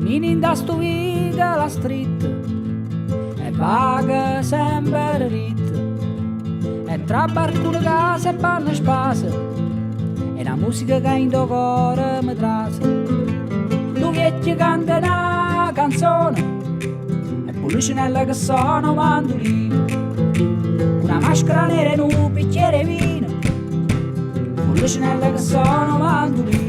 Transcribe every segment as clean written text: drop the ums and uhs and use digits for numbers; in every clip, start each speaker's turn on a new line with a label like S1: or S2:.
S1: Cammini in da sto viga la street e vaga sempre rit e tra barcune case e panne spase e la musica che in do cuore mi trase. Tu vecchio canta una canzone e Pulcinella che sono mandolino, una maschera nera e un bicchiere vino, Pulcinella che sono mandolino.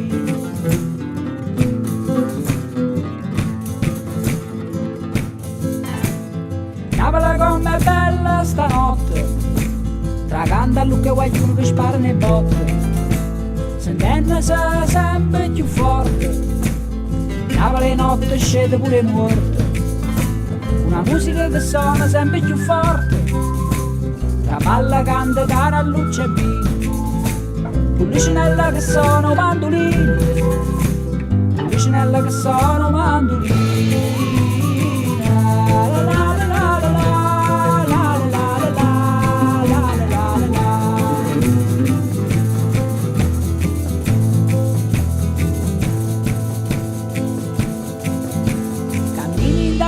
S1: Napoli com'è bella stanotte, tra canta a Luca qualcuno che spara nei botte, sentendosi sempre più forte. Napoli notte scende pure morte, una musica che suona sempre più forte. La palla canta cara a luce e vino, Pulcinella che sono mandolino, Pulcinella che sono mandolino.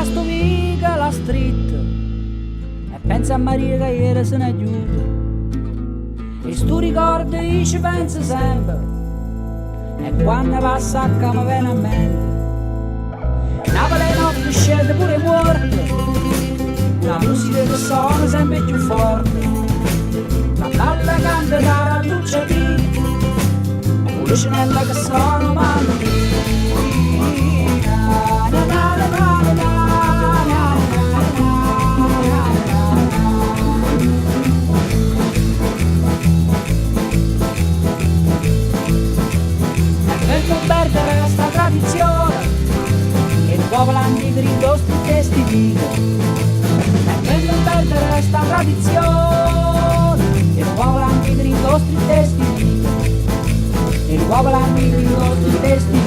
S1: Sto viga la street e pensa a Maria che ieri se ne aiuta e stu ricordo io ci penso sempre e quando passa che mi viene a mente. Napoli notte scende pure morte, la musica che suona sempre più forte, la balla canta cara luce vino, Pulcinella che sono mandolino. Perdere sta tradizione che il popolo antico ridosti testi vivo, e per non perdere sta tradizione che il popolo antico ridosti testi vivo, il popolo antico ridosti testi